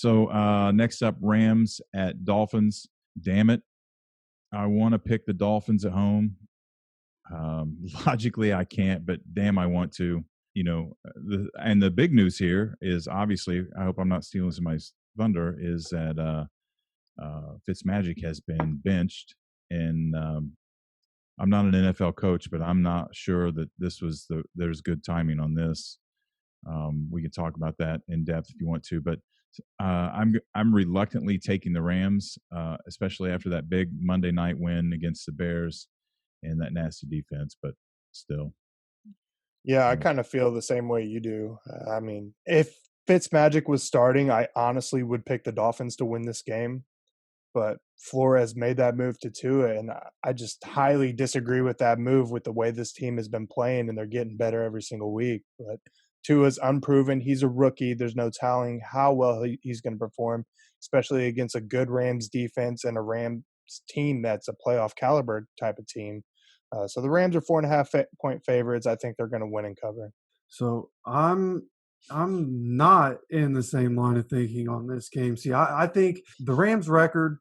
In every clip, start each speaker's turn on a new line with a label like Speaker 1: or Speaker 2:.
Speaker 1: So next up, Rams at Dolphins. Damn it, I want to pick the Dolphins at home. Logically, I can't, but damn, I want to. And the big news here is obviously, I hope I'm not stealing somebody's thunder, is that Fitzmagic has been benched, and I'm not an NFL coach, but I'm not sure that there's good timing on this. We can talk about that in depth if you want to, but I'm reluctantly taking the Rams, especially after that big Monday night win against the Bears and that nasty defense. But still,
Speaker 2: Yeah, I kind of feel the same way you do. I mean, if Fitzmagic was starting, I honestly would pick the Dolphins to win this game. But Flores made that move to Tua, and I just highly disagree with that move with the way this team has been playing, and they're getting better every single week. But Tua's unproven. He's a rookie. There's no telling how well he's going to perform, especially against a good Rams defense and a Rams team that's a playoff caliber type of team. So the Rams are 4.5 point favorites. I think they're going to win and cover.
Speaker 3: So I'm not in the same line of thinking on this game. See, I think the Rams record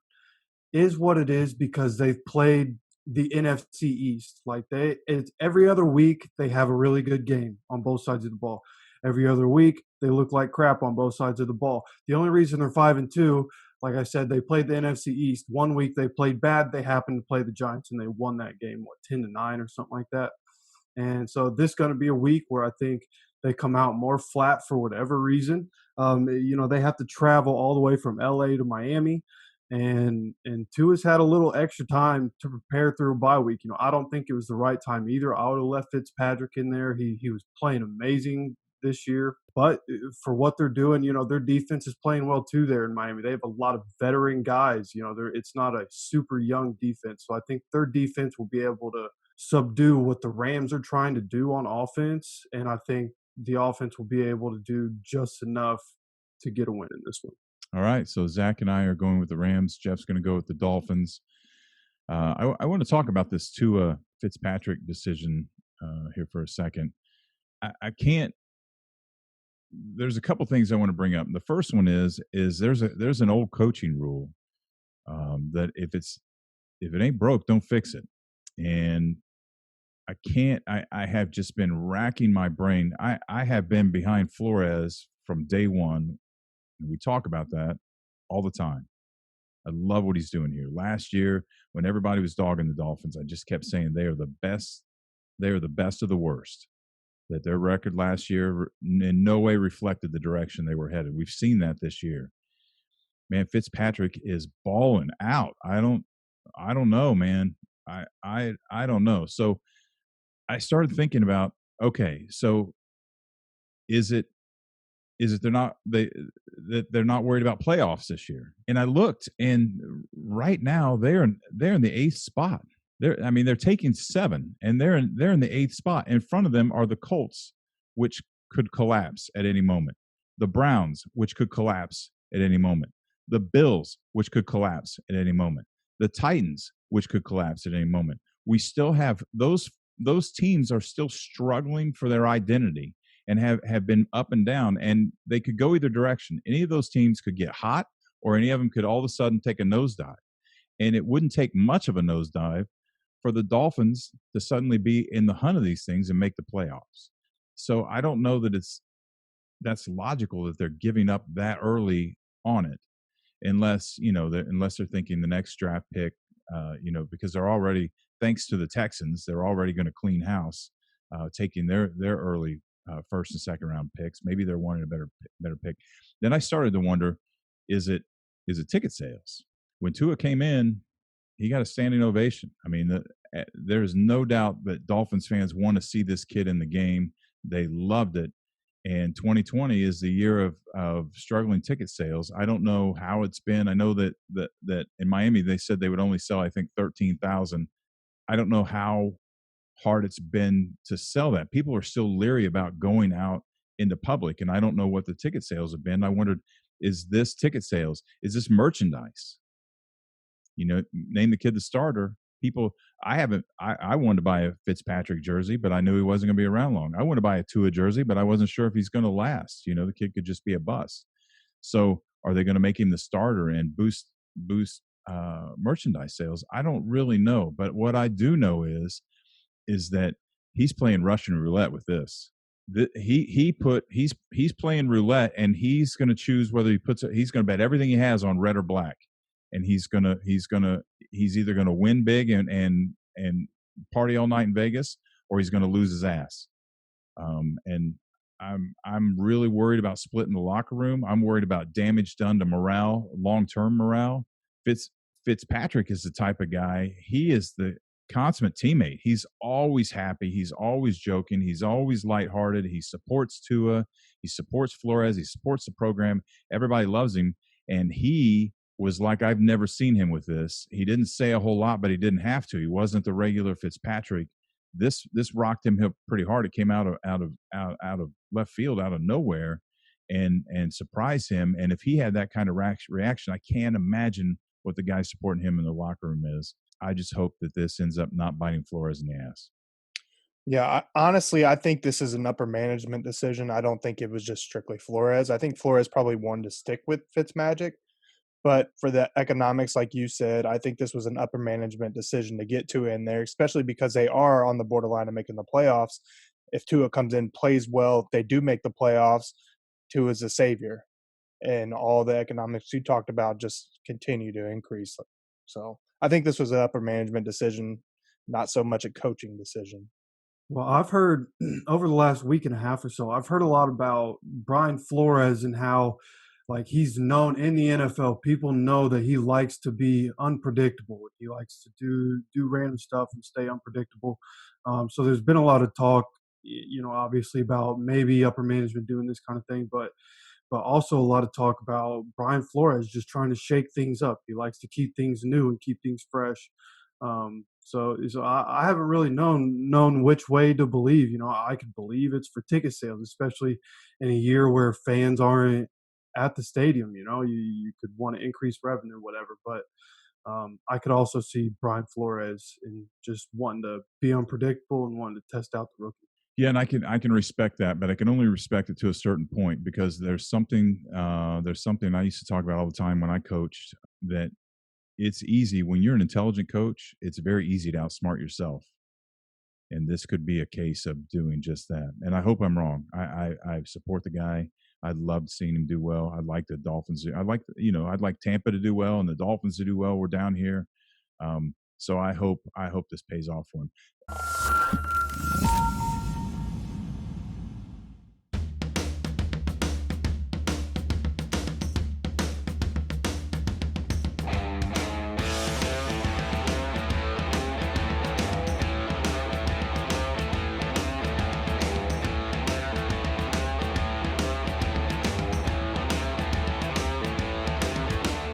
Speaker 3: is what it is because they've played the NFC East. Like it's every other week they have a really good game on both sides of the ball. Every other week they look like crap on both sides of the ball. The only reason they're 5-2, like I said, they played the NFC East. One week they played bad. They happened to play the Giants and they won that game, 10-9 or something like that. And so this is going to be a week where I think they come out more flat for whatever reason. They have to travel all the way from LA to Miami. And Tua's had a little extra time to prepare through a bye week. I don't think it was the right time either. I would have left Fitzpatrick in there. He was playing amazing this year. But for what they're doing, their defense is playing well too there in Miami. They have a lot of veteran guys. It's not a super young defense. So I think their defense will be able to subdue what the Rams are trying to do on offense. And I think the offense will be able to do just enough to get a win in this one.
Speaker 1: All right. So Zach and I are going with the Rams. Jeff's going to go with the Dolphins. I want to talk about this Tua Fitzpatrick decision here for a second. I can't. There's a couple things I want to bring up. The first one is there's an old coaching rule that if it ain't broke, don't fix it. And I can't. I have just been racking my brain. I have been behind Flores from day one. And we talk about that all the time. I love what he's doing here. Last year, when everybody was dogging the Dolphins, I just kept saying they are the best. They are the best of the worst. That their record last year in no way reflected the direction they were headed. We've seen that this year. Man, Fitzpatrick is balling out. I don't know, man. I don't know. So I started thinking about, okay, so is it they're not worried about playoffs this year? And I looked, and right now they're in the 8th spot. They're taking 7, and they're in the 8th spot. In front of them are the Colts, which could collapse at any moment. The Browns, which could collapse at any moment. The Bills, which could collapse at any moment. The Titans, which could collapse at any moment. We still have those teams are still struggling for their identity and have been up and down, and they could go either direction. Any of those teams could get hot, or any of them could all of a sudden take a nosedive. And it wouldn't take much of a nosedive for the Dolphins to suddenly be in the hunt of these things and make the playoffs. So I don't know that that's logical that they're giving up that early on it, unless they're thinking the next draft pick, because they're already, thanks to the Texans, they're already going to clean house, taking their early first and second round picks. Maybe they're wanting a better pick. Then I started to wonder, is it ticket sales? When Tua came in, he got a standing ovation. I mean, there's no doubt that Dolphins fans want to see this kid in the game. They loved it. And 2020 is the year of struggling ticket sales. I don't know how it's been. I know that in Miami they said they would only sell, I think, 13,000. I don't know how hard it's been to sell that. People are still leery about going out into public, and I don't know what the ticket sales have been. I wondered, is this ticket sales? Is this merchandise? Name the kid the starter. People, I wanted to buy a Fitzpatrick jersey, but I knew he wasn't going to be around long. I wanted to buy a Tua jersey, but I wasn't sure if he's going to last. The kid could just be a bust. So Are they going to make him the starter and boost merchandise sales? I don't really know, but what I do know is that he's playing Russian roulette with this. He's playing roulette, and he's going to choose whether he's going to bet everything he has on red or black, and he's either going to win big and party all night in Vegas, or he's going to lose his ass. And I'm really worried about splitting the locker room. I'm worried about damage done to morale, long-term morale. Fitzpatrick is the type of guy. He is the consummate teammate. He's always happy. He's always joking. He's always lighthearted. He supports Tua. He supports Flores. He supports the program. Everybody loves him. And he was like, I've never seen him with this. He didn't say a whole lot, but he didn't have to. He wasn't the regular Fitzpatrick. This rocked him pretty hard. It came out of left field, out of nowhere, and surprised him. And if he had that kind of reaction, I can't imagine what the guy supporting him in the locker room is. I just hope that this ends up not biting Flores in the ass.
Speaker 2: Yeah, honestly, I think this is an upper management decision. I don't think it was just strictly Flores. I think Flores probably wanted to stick with Fitzmagic, but for the economics, like you said, I think this was an upper management decision to get Tua in there, especially because they are on the borderline of making the playoffs. If Tua comes in, plays well, if they do make the playoffs, Tua is a savior. And all the economics you talked about just continue to increase. So I think this was an upper management decision, not so much a coaching decision.
Speaker 3: Well, I've heard over the last week and a half or so, I've heard a lot about Brian Flores and how, like, he's known in the NFL. People know that he likes to be unpredictable. He likes to do random stuff and stay unpredictable. So there's been a lot of talk, obviously about maybe upper management doing this kind of thing, but also a lot of talk about Brian Flores just trying to shake things up. He likes to keep things new and keep things fresh. So I haven't really known which way to believe. I could believe it's for ticket sales, especially in a year where fans aren't at the stadium. You could want to increase revenue, whatever. But I could also see Brian Flores in just wanting to be unpredictable and wanting to test out the rookie.
Speaker 1: Yeah, and I can respect that, but I can only respect it to a certain point, because there's something I used to talk about all the time when I coached, that it's easy when you're an intelligent coach. It's very easy to outsmart yourself, and this could be a case of doing just that. And I hope I'm wrong. I support the guy. I'd love seeing him do well. I'd like the Dolphins. I'd like Tampa to do well and the Dolphins to do well. We're down here, so I hope this pays off for him.